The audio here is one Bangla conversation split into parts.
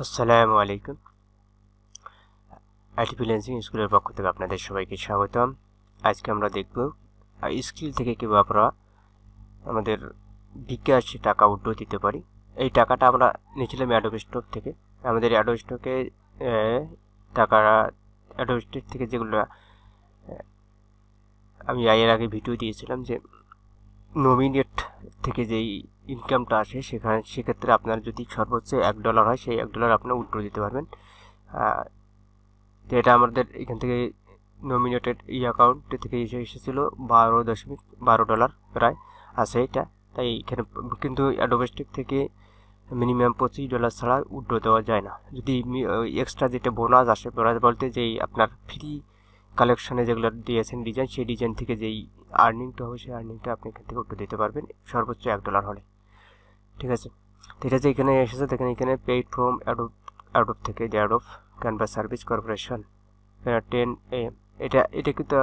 আসসালামু আলাইকুম। আইটি ফ্রিল্যান্সিং স্কুলের পক্ষ থেকে আপনাদের সবাইকে স্বাগতম। আজকে আমরা দেখব স্কিল থেকে কীভাবে আমরা আমাদের বিকাশ টাকা উইথড্র দিতে পারি। এই টাকাটা আমরা নিয়েছিলাম অ্যাডোব স্টক থেকে। আমাদের অ্যাডোব স্টকে টাকা অ্যাডোব স্টক থেকে যেগুলো আমি এর আগে ভিডিও দিয়েছিলাম যে নমিনেট থেকে যেই ইনকামটা আসে সেক্ষেত্রে আপনার যদি সর্বোচ্চ $1 হয়, সেই $1 আপনার উইথড্র দিতে পারবেন। তো এটা আমাদের এখান থেকে নমিনেটেড অ্যাকাউন্ট থেকে এসেছিল $12.12 প্রায় আছে এটা। তাই এখানে কিন্তু অ্যাডোব স্টক থেকে মিনিমাম $25 ছাড়া উইথড্র দেওয়া যায় না। যদি এক্সট্রা যেটা বোনাস আসে, বোনাস বলতে যেই আপনার ফ্রি কালেকশনে যেগুলো দিয়েছেন ডিজাইন, সেই ডিজাইন থেকে যেই আর্নিংটা হবে সেই আর্নিংটা আপনি এখান থেকে উইথড্র দিতে পারবেন সর্বোচ্চ $1 হলে। ঠিক আছে, তো এটা যে এখানে এসেছে দেখেন, এখানে পেইড ফ্রম অ্যাডোব থেকে Adobe canvas service corporation 10 AM। এটা কিন্তু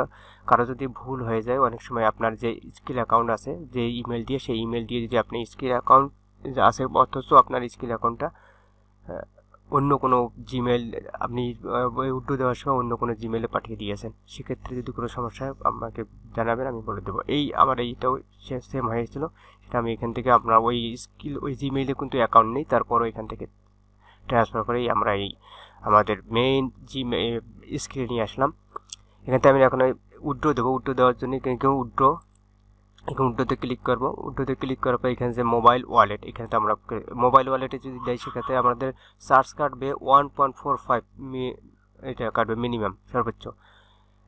কারো যদি ভুল হয়ে যায়, অনেক সময় আপনার যে স্কিল অ্যাকাউন্ট আছে যে ইমেল দিয়ে, সেই ইমেল দিয়ে যদি আপনি স্কিল অ্যাকাউন্ট আছে অথচ আপনার স্কিল অ্যাকাউন্টটা অন্য কোনো জিমেল আপনি উইথড্র দেওয়ার সময় অন্য কোনো জিমেলে পাঠিয়ে দিয়েছেন, সেক্ষেত্রে যদি কোনো সমস্যা হয় আমাকে জানাবেন, আমি বলে দেবো। আমার এইটাও সেম হয়েছিল, সেটা আমি এখান থেকে আপনার ওই জিমেইলে কিন্তু অ্যাকাউন্ট নেই, তারপরও এখান থেকে ট্রান্সফার করেই আমরা আমাদের মেইন স্ক্রিনে নিয়ে আসলাম। এখান থেকে আমি এখন উইথড্র দেবো। উইথড্র দেওয়ার জন্য উইথড্রোতে ক্লিক করবো। উইথড্রোতে ক্লিক করার পর এখানে যে মোবাইল ওয়ালেট, এখানে তো আমরা মোবাইল ওয়ালেটে যদি দেয় সেক্ষেত্রে আমাদের চার্জ কাটবে 1.45 এটা কাটবে মিনিমাম সর্বোচ্চ।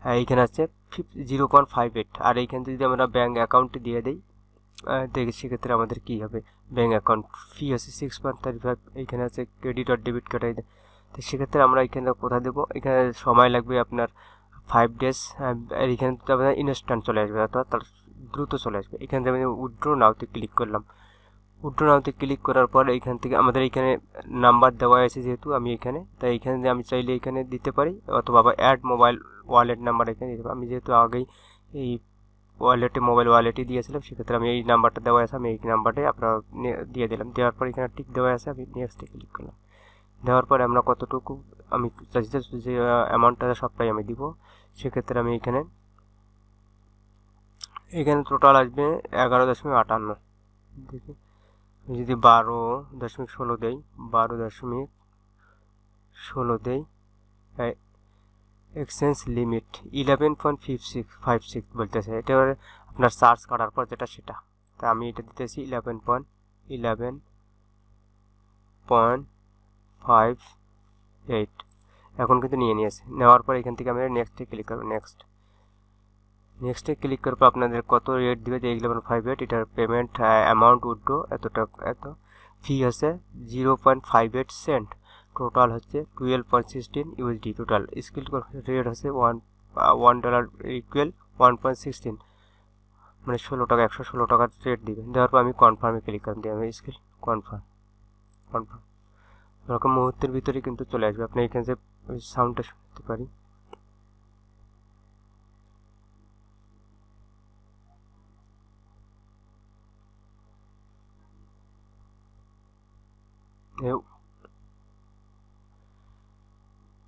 হ্যাঁ, এইখানে আছে 0.58। আর এইখানে যদি আমরা ব্যাঙ্ক অ্যাকাউন্টে দিয়ে দিই দেখি সেক্ষেত্রে আমাদের কী হবে। ব্যাঙ্ক অ্যাকাউন্ট ফি আছে 6.35। এইখানে আছে ক্রেডিট আর ডেবিট কার্ড। তো সেক্ষেত্রে আমরা এখানে কোথায় দেবো, এখানে সময় লাগবে আপনার 5 days। আর এখানে তো আপনার ইনস্ট্যান্ট চলে আসবে, অর্থাৎ তার দ্রুত চলে আসবে। এখানে আমি উইথড্র নাওতে ক্লিক করলাম। উইথড্র নাওতে ক্লিক করার পর এইখান থেকে আমাদের এখানে নাম্বার দেওয়া আছে যেহেতু আমি এখানে, তাই এখানে আমি চাইলে এখানে দিতে পারি, অথবা অ্যাড মোবাইল ওয়ালেট নাম্বার এখানে দিতে পারি। আমি যেহেতু আগেই এই মোবাইল ওয়ালেটই দিয়েছিলাম, সেক্ষেত্রে আমি এই নাম্বারটা দেওয়া আছে, আমি এই নাম্বারটাই আপনার দিয়ে দিলাম। দেওয়ার পর এখানে টিক দেওয়া আছে, আমি নেক্সটে ক্লিক করলাম। দেওয়ার পরে আমরা কতটুকু আমি চাইছি যে অ্যামাউন্টটা সবটাই আমি দিব, সেক্ষেত্রে আমি এখানে টোটাল আসবে 11.58। দেখি যদি 12.16 দেই, 12.16 দেই, এক্সচেঞ্জ লিমিট 11.56 বলতেছে। এটা আপনার চার্জ কাটার পর যেটা সেটা, তা আমি এটা দিতেছি 11.58। এখন কিন্তু নিয়ে নিয়েছে। নেওয়ার পর এখান থেকে আমরা নেক্সটে ক্লিক করবো। নেক্সটে ক্লিক করার পর আপনাদের কত রেট দিবে, যে 11.58, এটার পেমেন্ট অ্যামাউন্ট উইথড্র এত ফি আছে 0.58 সেন্ট, টোটাল হচ্ছে 12.16 USD। টোটাল স্কিল রেট হচ্ছে $1 ইকুয়াল 1.16, মানে 16 টাকা, 116 টাকার রেট দিবে। দেওয়ার পর আমি কনফার্মে ক্লিক করলাম, দিয়ে আমি স্কিল কনফার্ম এরকম মুহূর্তের ভিতরে কিন্তু চলে আসবে। আপনি এখানে যে সাউন্ডটা শুনতে পারি,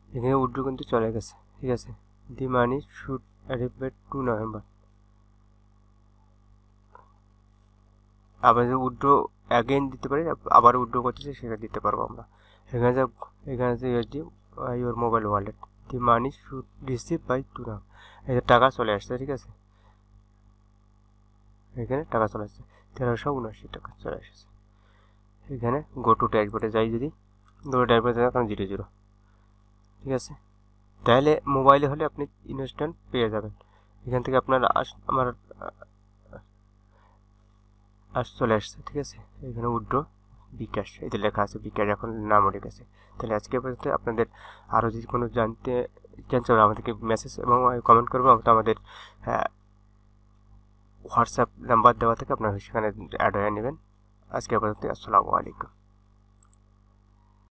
এখানে উইথড্র কিন্তু চলে গেছে। ঠিক আছে, the money should arrive by 2 November. আবার যদি উইথড্র অ্যাগেন দিতে পারি, আবার উইথড্র করতেছি, সেটা দিতে পারবো আমরা। এখানে যে USD your mobile wallet, the money should receive by 2 November. এই টাকা চলে আসছে। ঠিক আছে, এখানে টাকা চলে আসছে 1379 টাকা চলে এসেছে। এখানে গো টু ড্যাশবোর্ডে যাই, যদি গো টু ড্যাশবোর্ডে যাই, কারণ 0 ঠিক আছে, তাহলে মোবাইলে হলে আপনি ইনস্ট্যান্ট পেয়ে যাবেন। এখান থেকে আপনার আমার চলে আসছে। ঠিক আছে, এখানে উইথড্র বিকাশ এতে লেখা আছে, বিকাশ এখন নাম উঠে গেছে। তাহলে আজকে পর্যন্ত আপনাদের আরও যদি কোনো জানতে চান আমাদেরকে মেসেজ এবং কমেন্ট করবো, আমাদের হোয়াটসঅ্যাপ নাম্বার দেওয়া থেকে আপনারা সেখানে অ্যাড হয়ে নেবেন। আজকে পর্যন্ত আসসালামু আলাইকুম।